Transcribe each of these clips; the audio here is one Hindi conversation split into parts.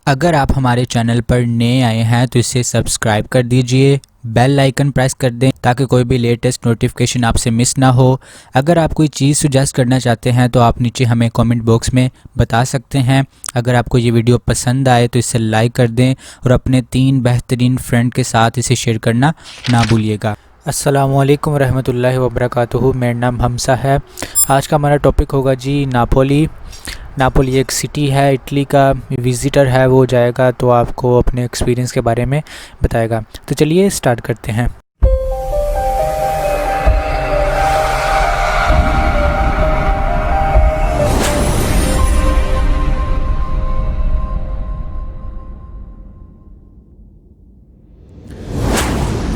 अगर आप हमारे चैनल पर नए आए हैं तो इसे सब्सक्राइब कर दीजिए, बेल आइकन प्रेस कर दें ताकि कोई भी लेटेस्ट नोटिफिकेशन आपसे मिस ना हो। अगर आप कोई चीज़ सुजेस्ट करना चाहते हैं तो आप नीचे हमें कमेंट बॉक्स में बता सकते हैं। अगर आपको ये वीडियो पसंद आए तो इसे लाइक कर दें और अपने 3 बेहतरीन फ्रेंड के साथ इसे शेयर करना ना भूलिएगा। अस्सलामुअलैकुम रहमतुल्लाहि वबरकातुहू। मेरा नाम हमसा है। आज का हमारा टॉपिक होगा जी नापोली। नापोली एक सिटी है, इटली का विज़िटर है वो जाएगा तो आपको अपने एक्सपीरियंस के बारे में बताएगा। तो चलिए स्टार्ट करते हैं।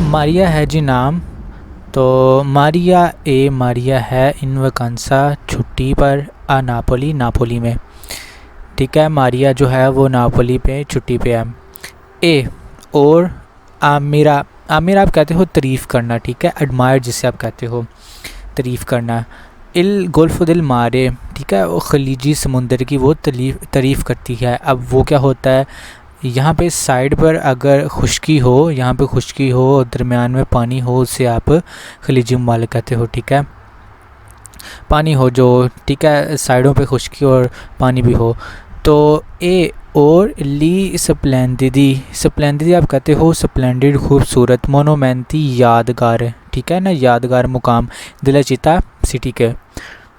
मारिया है जी नाम। तो मारिया है इन वकांसा छुट्टी पर नापोली में। ठीक है, मारिया जो है वो नापोली पे छुट्टी पे है। ए और आमिरा आप कहते हो तारीफ़ करना। ठीक है, एडमायर जिसे आप कहते हो तारीफ़ करना। इल गोल्फ दिल मारे, ठीक है, वो खलीजी समुंदर की वो तारीफ़ करती है। अब वो क्या होता है, यहाँ पे साइड पर अगर खुश्की हो, यहाँ पे खुश्की हो और दरमियान में पानी हो, उससे आप खलीजी ममालिक कहते हो। ठीक है, पानी हो जो, ठीक है, साइडों पे खुश्की और पानी भी हो। तो ए और ली स्प्लेंडिडी आप कहते हो स्प्लेंडिड खूबसूरत, मोनोमेंटी यादगार, ठीक है ना, यादगार मुकाम दिला चिता सिटी के।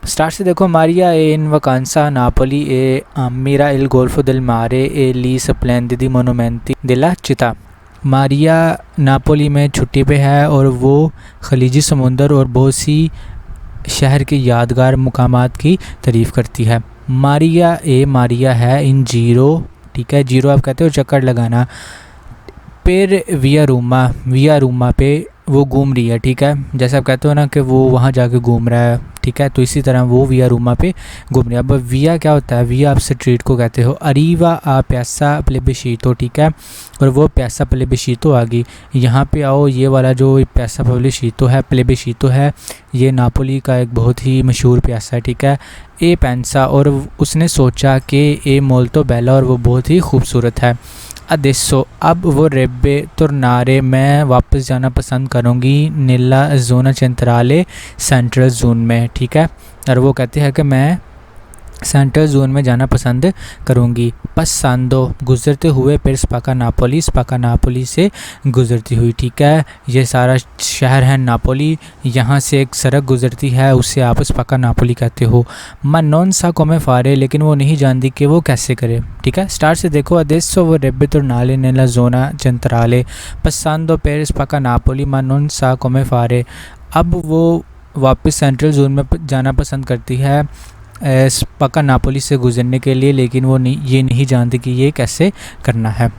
स्टार्ट से देखो, मारिया ए इन वकांसा नापोली ए आमिरा इल गोल्फो दिल मारे ए ली स्प्लेंडिडी मोनोमेंटी दिला चिता। मारिया नापोली में छुट्टी पे है और वो खलीजी समुंदर और बहुत सी शहर के यादगार मुकामात की तारीफ़ करती है। मारिया है इन जीरो, ठीक है, जीरो आप कहते हो चक्कर लगाना। फिर विया रूमा पे वो घूम रही है। ठीक है, जैसे आप कहते हो ना कि वो वहाँ जाके घूम रहा है, ठीक है, तो इसी तरह वो विया रूमा पे घूम रही है। अब विया क्या होता है, विया आप स्ट्रीट को कहते हो। अरीवा आ प्यासा प्लेबिशीतो, ठीक है, और वो प्यासा प्लेबिशीतो आ गई। यहाँ पे आओ, ये वाला जो प्यासा प्लेबिशीतो है ये नापोली का एक बहुत ही मशहूर प्यासा है। ठीक है, ए पेंसा और उसने सोचा कि ए मोल्तो बेला और वो बहुत ही खूबसूरत है। अदेसो अब वो रेबे तुरनारे मैं वापस जाना पसंद करूँगी नीला जोना चंतराले सेंट्रल जोन में। ठीक है, और वो कहते हैं कि मैं सेंट्रल जोन में जाना पसंद करूँगी। पसांदो गुज़रते हुए फिर स्पाका नापोली से गुज़रती हुई। ठीक है, ये सारा शहर है नापोली, यहाँ से एक सड़क गुज़रती है, उससे आप स्पाका नापोली कहते हो। मनोन सा को में फारे, लेकिन वो नहीं जानती कि वो कैसे करे। ठीक है, स्टार्ट से देखो, अदेसो वो रेबे तुरनाले नेला जोना चंतराले पसांदो फिर स्पाका नापोली मनोन सा को में फारे। अब वो वापस सेंट्रल जोन में जाना पसंद करती है स्पाका नापोली से गुजरने के लिए, लेकिन वो ये नहीं जानती कि ये कैसे करना है।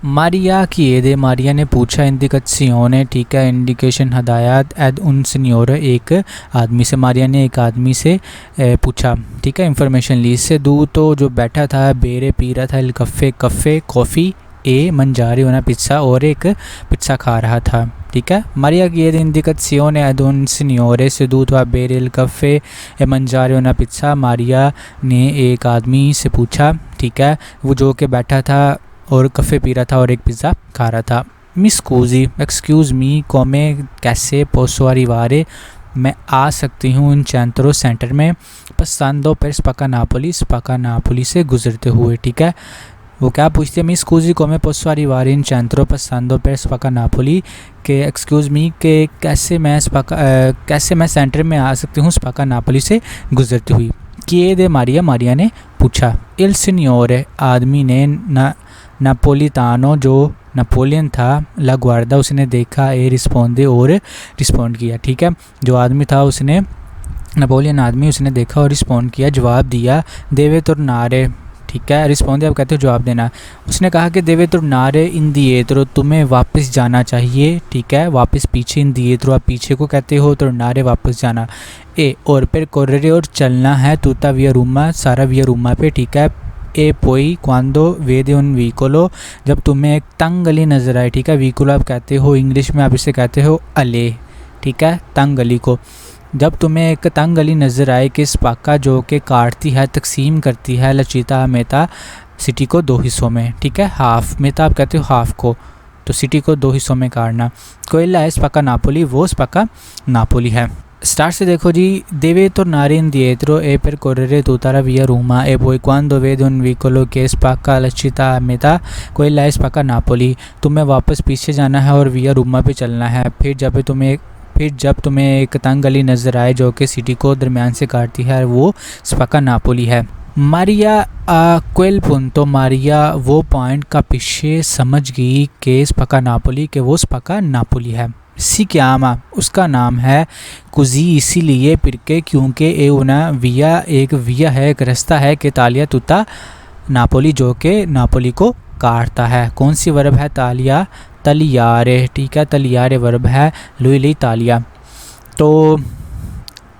मारिया ने पूछा इंडिकेशियोने, ठीक है, इंडिकेशन हदायत एड उन सीनियोर एक आदमी से। मारिया ने एक आदमी से पूछा, ठीक है, इंफॉर्मेशन ली। इससे दूर तो जो बैठा था बेरे पी रहा था, कफ़े कॉफ़ी ए मंजारी होना पिज्ज़ा और एक पिज्ज़ा खा रहा था। ठीक है, मारिया की इंडिकेशियोने एड उन सीनियोरे से दूर था बेरे कफ़े ए मंजारी होना पिज्ज़ा। मारिया ने एक आदमी से पूछा, ठीक है, वो जो कि बैठा था और कफ़े पी रहा था और एक पिज़्ज़ा खा रहा था। मिस्कूजी एक्सक्यूज़ मी कोमे कैसे पोसो अरिवारे, मैं आ सकती हूँ इन चैंतरो सेंटर में। पसांदो पर स्पाका नापोली से गुजरते हुए। ठीक है, वो क्या पूछते हैं, मिस्कूजी कोमे पोसो अरिवारे इन चैंतरो पसांदो पर स्पाका नापोली के एक्सक्यूज़ मी के कैसे मैं सेंटर में आ सकती हूँ स्पाका नापोली से गुजरती हुई। किए दे मारिया ने पूछा। इल सीनियोरे आदमी ने नापोलितानो जो नापोलियन था ला ग्वार्दा उसने देखा ए रिस्पोंडे और रिस्पॉन्ड किया। ठीक है, जो आदमी था उसने नापोलियन आदमी उसने देखा और रिस्पॉन्ड किया, जवाब दिया। देवे तुरनारे, ठीक है, रिस्पॉन्डे आप कहते हो जवाब देना। उसने कहा कि देवे तुरनारे इन दिएत्रो तुम्हें वापस जाना चाहिए। ठीक है, वापस पीछे, इन दिएत्रो आप पीछे को कहते हो, तुरनारे वापस जाना। ए और फिर कोर्रे और चलना है तूता विया रूमा सारा विया रूमा पे। ठीक है, ए पोई क्वांदो वेदे उन वीकोलो जब तुम्हें एक तंग गली नज़र आए। ठीक है, वीकोलो आप कहते हो इंग्लिश में, आप इसे कहते हो अले। ठीक है, तंग गली को। जब तुम्हें एक तंग गली नज़र आए कि स्पाका जो कि काटती है, तकसीम करती है लचीता मेता सिटी को दो हिस्सों में, ठीक है। हाफ में तो आप कहते हो हाफ को, तो सिटी को दो हिस्सों में काटना। कोयला है स्पाका नापोली, वो स्पाका नापोली है। स्टार्ट से देखो जी, देवे तो Narin dietro e percorrere tutta la via Roma e poi quando vedo un vicolo che spacca la città a metà quella è spacca Napoli। तुम्हें वापस पीछे जाना है और विया रूमा पे चलना है। फिर जब तुम्हें एक तंग गली नज़र आए जो कि सिटी को दरमियान से काटती है, वो स्पाका नापोली है। मारिया क्वेल पुंतो, मारिया वो पॉइंट का पीछे समझ गई कि स्पाका नापोली, के वो स्पाका नापोली है। सी क्यामा उसका नाम है, कुजी इसीलिए पिरके क्योंकि ए उना विया एक विया है, एक रास्ता है कि तालिया तुता नापोली जो कि नापोली को काटता है। कौन सी वर्ब है? तालिया तलियारे, ठीक है, तलियारे वर्ब है, लुई तालिया।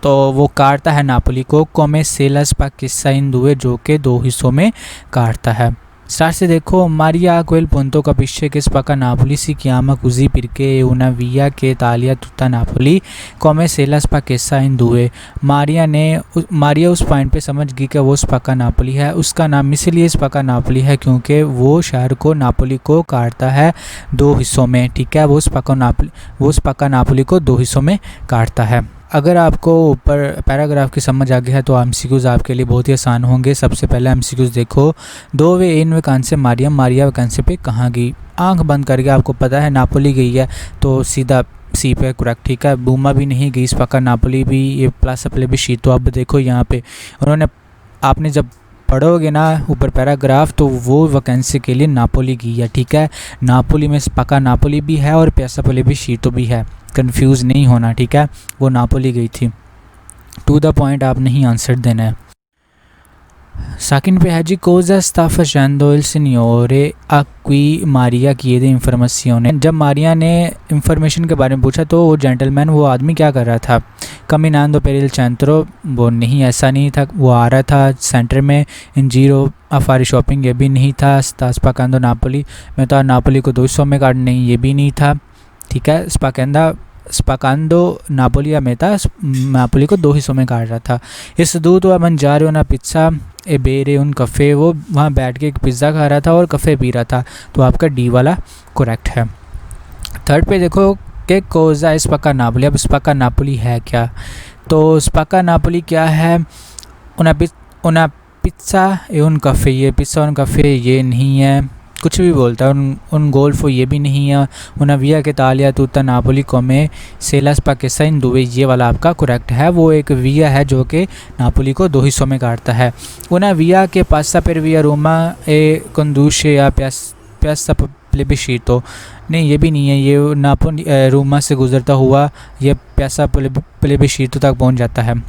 तो वो काटता है नापोली को। कोमे सेलस पाकिस्सा इन दुए जो कि दो हिस्सों में काटता है। स्टार्ट से देखो, मारिया क्वेल पुंतो का पीछे के स्पाका नापोली सी क्यामा कुजी पिरके उना विया के तालिया तुता नापोली कोमे सेलस पाकिस्सा इन दुए। मारिया उस पॉइंट पे समझ गई कि वो स्पाका नापोली है। उसका नाम इसलिए स्पाका नापोली है क्योंकि वो शहर को नापोली को काटता है दो हिस्सों में, ठीक है। वो स्पाका नापोली को दो हिस्सों में काटता है। अगर आपको ऊपर पैराग्राफ की समझ आ गई है तो एमसीक्यूज़ आपके लिए बहुत ही आसान होंगे। सबसे पहले एमसीक्यूज़ देखो, दो वे इन वैकेंसी मारिया वैकेंसी पे कहाँ गई? आंख बंद करके आपको पता है नापोली गई है तो सीधा सी पे करेक्ट, ठीक है। बूमा भी नहीं गई, स्पाका नापोली भी, ये प्लस अपले भी शी। तो अब देखो यहाँ पे उन्होंने, आपने जब पढ़ोगे ना ऊपर पैराग्राफ तो वो वैकेंसी के लिए नापोली गई है, ठीक है। नापोली में स्पाका नापोली भी है और प्यासापोली भी शीतो भी है, कंफ्यूज नहीं होना, ठीक है। वो नापोली गई थी। टू द पॉइंट आप नहीं आंसर देना है। सेकंड पे है जी, कोजा sta facendo il signore a cui Maria chiede informazione। जब मारिया ने इंफॉर्मेशन के बारे में पूछा तो वो जेंटलमैन, वो आदमी क्या कर रहा था? caminando per il centro, वो नहीं, ऐसा नहीं था, वो आ रहा था सेंटर में। इन जीरो अफारी शॉपिंग, ये भी नहीं था। sta spacando Napoli, मैं तो नापोली को दो हिस्सों में काट, नहीं ये भी नहीं था, ठीक है। स्पाकांदो नापोली या मेता नापोली को दो हिस्सों में काट रहा था। इस दूध व मंजारो ना पिज्ज़ा ए बेरे उन कफ़े, वो वहाँ बैठ के एक पिज़्ज़ा खा रहा था और कफ़े पी रहा था। तो आपका डी वाला करेक्ट है। थर्ड पे देखो कि कोजा स्पाका नापोली। अब स्पाका नापोली है क्या? तो स्पाका नापोली क्या है? उना पिज़्ज़ा ए उन कफ़े, ये पिज़्ज़ा उन कफ़े ये नहीं है, कुछ भी बोलता है। उन गोल्फो ये भी नहीं है। उना विया के तालिया तुता नापोली को में सेलास पाकिस्सा इन दुबई, ये वाला आपका करेक्ट है। वो एक विया है जो कि नापोली को दो हिस्सों में काटता है। उना विया के पासा पर विया रोमा ए कंदूशे या प्यासा प्लेबिशीतो, नहीं ये भी नहीं है। ये नापोली रोमा से गुजरता हुआ ये प्यासा प्लेबिशीतो तक पहुंच जाता है।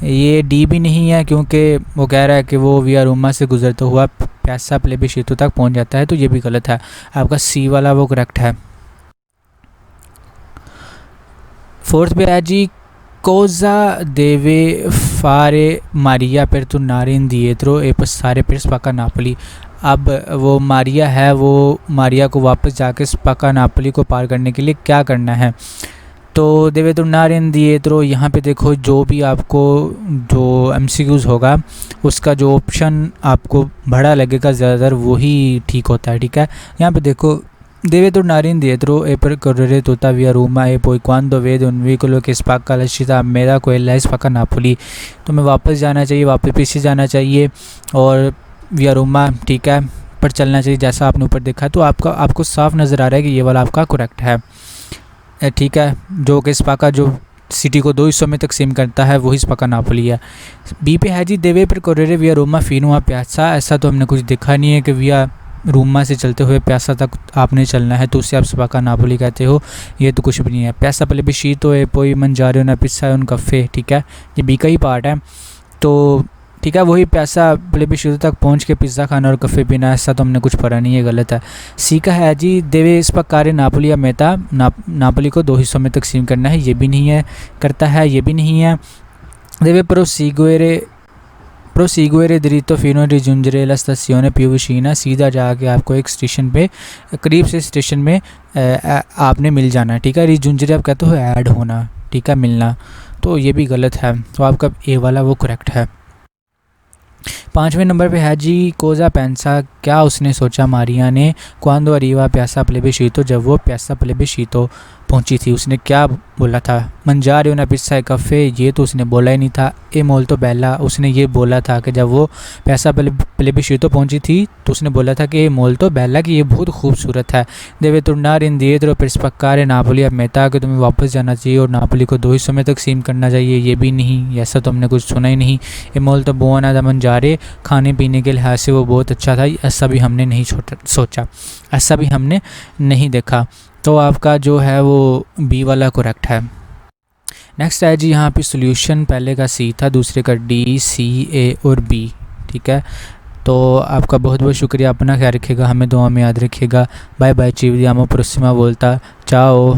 ये डी भी नहीं है क्योंकि वो कह रहा है कि वो विया रोमा से गुजरता हुआ प्यासा प्लेबिशीतो तक पहुंच जाता है, तो ये भी गलत है। आपका सी वाला वो करेक्ट है। फोर्थ पे है जी, कोजा देवे फारे मारिया पर तू नारिन dietro e passare per स्पाका नापोली। अब वो मारिया है, वो मारिया को वापस जाके स्पाका नापोली को पार करने के लिए क्या करना है? तो देवे तो नारिन dietro, यहाँ पे देखो जो भी आपको जो एमसीक्यूज़ होगा उसका जो ऑप्शन आपको बड़ा लगेगा ज़्यादातर वही ठीक होता है, ठीक है। यहाँ पे देखो देवे तो Narin dietro e percorrere tutta via Roma e poi quando vedo un vicolo che spacca la città a metà quella è spacca Napoli। तो मैं वापस जाना चाहिए, वापस पीछे जाना चाहिए और विया रोमा, ठीक है, पर चलना चाहिए जैसा आपने ऊपर देखा। तो आपको साफ नज़र आ रहा है कि ये वाला आपका करेक्ट है, ठीक है। जो कि स्पाका जो सिटी को दो हिस्सों में तकसीम करता है वही स्पाका नापोली है। बी पे है जी, देवे पर कोरेरे विया रोमा फिनो प्यासा। ऐसा तो हमने कुछ देखा नहीं है कि विया रोमा से चलते हुए प्यासा तक आपने चलना है तो उससे आप स्पाका नापोली कहते हो, ये तो कुछ भी नहीं है। प्यासा पले भी शी तो है पोई मंजारे ना पिस्सा उन कफ़े, ठीक है, ये बी का ही पार्ट है। तो ठीक है, वही प्यासा पले भी शुरू तक पहुंच के पिज़्ज़ा खाना और कफ़े पीना, ऐसा तो हमने कुछ पढ़ा नहीं है, गलत है। सी का है जी, देवे स्पाकारे नापोली या मेता नापोली को दो हिस्सों में तकसीम करना है, ये भी नहीं है, करता है, ये भी नहीं है। देवे प्रोसीगुएरे दरितो फिनो रिजुंजरे ला स्टेशिone più vicina, सीधा जाके आपको एक स्टेशन पे करीब से स्टेशन में आपने मिल जाना है, ठीक है। रिजुंजरे आप कहते हो ऐड होना, ठीक है, मिलना, तो ये भी गलत है। तो आपका ए वाला वो करेक्ट है। 5वें नंबर पे है जी कोज़ा पेंसा, क्या उसने सोचा मारिया ने क्वांदो अरीवा प्यासा प्लेबिशीतो, जब वो प्यासा प्लेबिशीतो पहुंची थी उसने क्या बोला था। मंजारे उन्हें पिस्सा कफ़े, ये तो उसने बोला ही नहीं था। ए मोल्तो बेला, उसने ये बोला था कि जब वो प्यासा प्लेबिशीतो पहुंची थी तो उसने बोला था कि ए मोल्तो बेला कि ये बहुत खूबसूरत है। देवे तुर्नार इन दिएद्रो पिस्पक्कार नापोली, अब मेहता कि तुम्हें वापस जाना चाहिए और नापोली को 2 हिस्सों में तकसीम करना चाहिए। ये भी नहीं, ऐसा तो हमने कुछ सुना ही नहीं। ए मोल्तो बुओना दा मंजारे, खाने पीने के लिहाज से वो बहुत अच्छा था, ऐसा भी हमने नहीं सोचा, ऐसा भी हमने नहीं देखा। तो आपका जो है वो बी वाला करेक्ट है। नेक्स्ट है जी यहाँ पे सॉल्यूशन, पहले का सी था, दूसरे का डी, सी, ए और बी। ठीक है, तो आपका बहुत बहुत शुक्रिया, अपना ख्याल रखिएगा, हमें दुआ में याद रखिएगा। बाय बाय, चीव दियामो प्रोसिमा बोलता चाओ।